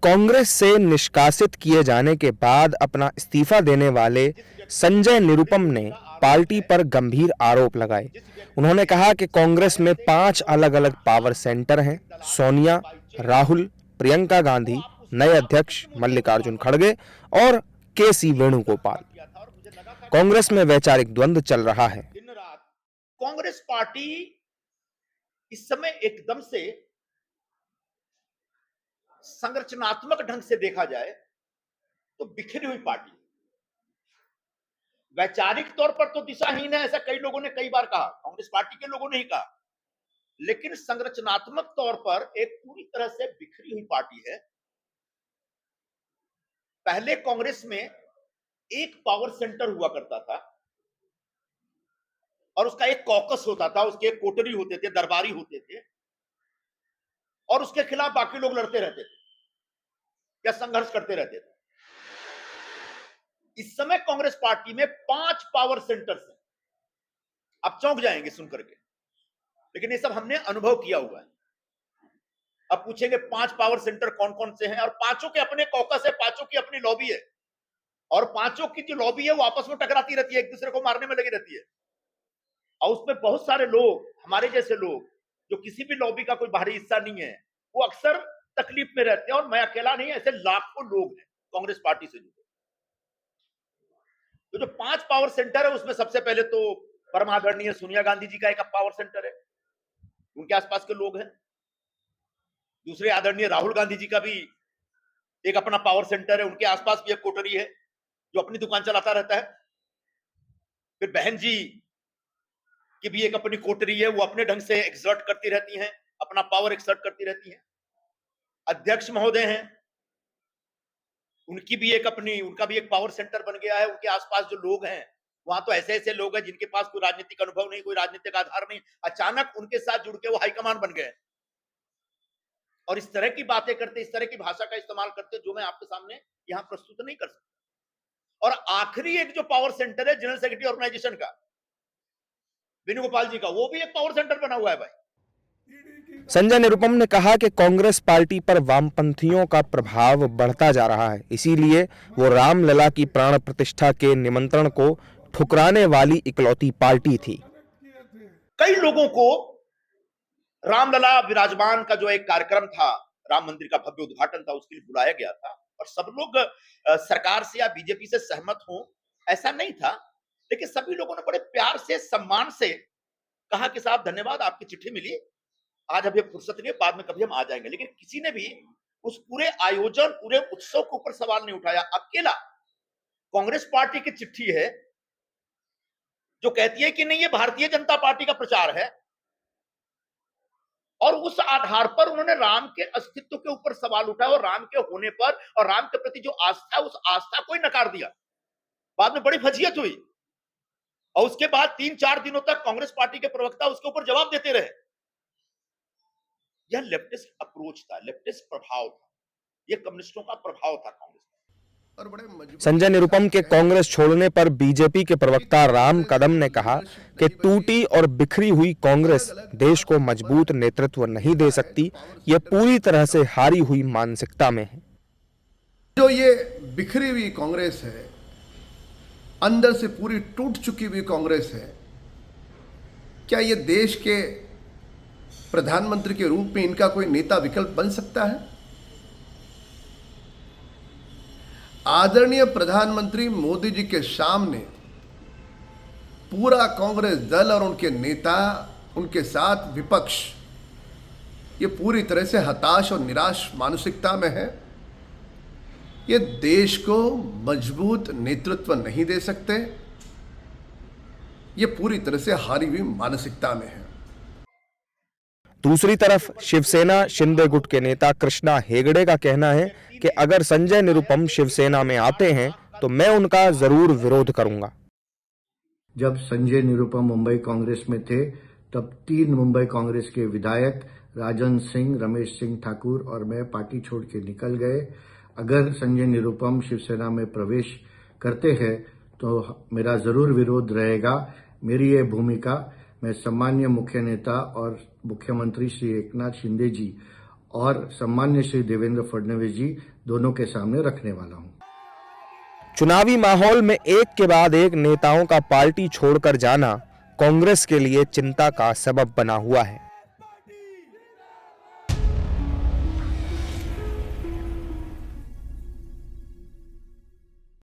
कांग्रेस से निष्कासित किए जाने के बाद अपना इस्तीफा देने वाले संजय निरुपम ने पार्टी पर गंभीर आरोप लगाए। उन्होंने कहा कि कांग्रेस में 5 अलग-अलग पावर सेंटर हैं। सोनिया, राहुल, प्रियंका गांधी, नए अध्यक्ष मल्लिकार्जुन खड़गे और केसी वेणुगोपाल। कांग्रेस में वैचारिक द्वंद्व चल रहा है। दिन रात कांग्रेस पार्टी इस समय एकदम से संरचनात्मक ढंग से देखा जाए तो बिखरी हुई पार्टी, वैचारिक तौर पर तो दिशाहीन है, ऐसा कई लोगों ने कई बार कहा, कांग्रेस पार्टी के लोगों ने ही कहा, लेकिन संरचनात्मक तौर पर एक पूरी तरह से बिखरी हुई पार्टी है। पहले कांग्रेस में एक पावर सेंटर हुआ करता था और उसका एक कॉकस होता था, उसके एक कोटरी होते थे, दरबारी होते थे और उसके खिलाफ बाकी लोग लड़ते रहते थे या संघर्ष करते रहते थे। इस समय कांग्रेस पार्टी में 5 पावर सेंटर्स हैं। आप चौंक जाएंगे सुनकर के, लेकिन ये सब हमने अनुभव किया हुआ है। अब पूछेंगे 5 पावर सेंटर कौन कौन से हैं, और पांचों के अपने कॉकस है, पांचों की अपनी लॉबी है और पांचों की जो लॉबी है वो आपस में टकराती रहती है, एक दूसरे को मारने में लगी रहती है। और उसमें बहुत सारे लोग, हमारे जैसे लोग जो किसी भी लॉबी का कोई बाहरी हिस्सा नहीं है, वो अक्सर तकलीफ में रहते हैं। और मैं अकेला नहीं, ऐसे लाखों लोग हैं कांग्रेस पार्टी से जुड़े। तो जो 5 पावर सेंटर है उसमें सबसे पहले तो परमादरणीय सोनिया गांधी जी का एक पावर सेंटर है, उनके आसपास के लोग हैं। दूसरे आदरणीय राहुल गांधी जी का भी एक अपना पावर सेंटर है, उनके आसपास भी एक कोटरी है जो अपनी दुकान चलाता रहता है। फिर बहन जी की भी एक अपनी कोटरी है, वो अपने ढंग से एक्सर्ट करती रहती हैं, अपना पावर एक्सर्ट करती रहती हैं। अध्यक्ष महोदय हैं, उनका भी एक पावर सेंटर बन गया है। उनके आसपास जो लोग हैं, वहां तो ऐसे ऐसे लोग हैं जिनके पास कोई राजनीतिक अनुभव नहीं, कोई राजनीतिक आधार नहीं, अचानक उनके साथ जुड़ के वो हाईकमान बन गए और इस तरह की बातें करते, इस तरह की भाषा का इस्तेमाल करते जो मैं आपके सामने यहां प्रस्तुत नहीं कर सकता। और आखिरी एक जो पावर सेंटर है जनरल सेक्रेटरी ऑर्गेनाइजेशन का, वेणुगोपाल जी का, वो भी एक पावर सेंटर बना हुआ है भाई। संजय निरुपम ने कहा कि कांग्रेस पार्टी पर वामपंथियों का प्रभाव बढ़ता जा रहा है, इसीलिए वो रामलला की प्राण प्रतिष्ठा के निमंत्रण को ठुकराने वाली इकलौती पार्टी थी। कई लोगों को रामलला विराजमान का जो एक कार्यक्रम था, राम मंदिर का भव्य उद्घाटन था, उसके लिए बुलाया गया था और सब लोग सरकार से या बीजेपी से सहमत हों ऐसा नहीं था, लेकिन सभी लोगों ने बड़े प्यार से, सम्मान से कहा कि साहब धन्यवाद, आपकी चिट्ठी मिली, आज अभी फुर्सत नहीं है, बाद में कभी हम आ जाएंगे। लेकिन किसी ने भी उस पूरे आयोजन, पूरे उत्सव के ऊपर सवाल नहीं उठाया। अकेला कांग्रेस पार्टी की चिट्ठी है जो कहती है कि नहीं, ये भारतीय जनता पार्टी का प्रचार है, और उस आधार पर उन्होंने राम के अस्तित्व के ऊपर सवाल उठाया और राम के होने पर और राम के प्रति जो आस्था, उस आस्था को ही नकार दिया। बाद में बड़ी फजीयत हुई और उसके बाद 3-4 दिनों तक कांग्रेस पार्टी के प्रवक्ता उसके ऊपर जवाब देते रहे। यह लेफ्टिस्ट अप्रोच था, लेफ्टिस्ट प्रभाव था, यह कम्युनिस्टों का प्रभाव था कांग्रेस में। संजय निरुपम के कांग्रेस छोड़ने पर बीजेपी के प्रवक्ता राम कदम ने कहा कि टूटी और बिखरी हुई कांग्रेस देश को मजबूत नेतृत्व नहीं दे सकती, यह पूरी तरह से हारी हुई मानसिकता में है। जो ये बिखरी हुई कांग्रेस है, अंदर से पूरी टूट चुकी हुई कांग्रेस है, क्या ये देश के प्रधानमंत्री के रूप में इनका कोई नेता विकल्प बन सकता है? आदरणीय प्रधानमंत्री मोदी जी के सामने पूरा कांग्रेस दल और उनके नेता, उनके साथ विपक्ष, ये पूरी तरह से हताश और निराश मानसिकता में है। ये देश को मजबूत नेतृत्व नहीं दे सकते, ये पूरी तरह से हारी हुई मानसिकता में है। दूसरी तरफ शिवसेना शिंदे गुट के नेता कृष्णा हेगड़े का कहना है कि अगर संजय निरुपम शिवसेना में आते हैं तो मैं उनका जरूर विरोध करूंगा। जब संजय निरुपम मुंबई कांग्रेस में थे तब 3 मुंबई कांग्रेस के विधायक राजन सिंह, रमेश सिंह ठाकुर और मैं पार्टी छोड़ के निकल गए। अगर संजय निरुपम शिवसेना में प्रवेश करते हैं तो मेरा जरूर विरोध रहेगा। मेरी ये भूमिका मैं सम्मानीय मुख्य नेता और मुख्यमंत्री श्री एकनाथ शिंदे जी और सम्मान्य श्री देवेंद्र फडणवीस जी दोनों के सामने रखने वाला हूं। चुनावी माहौल में एक के बाद एक नेताओं का पार्टी छोड़कर जाना कांग्रेस के लिए चिंता का सबब बना हुआ है।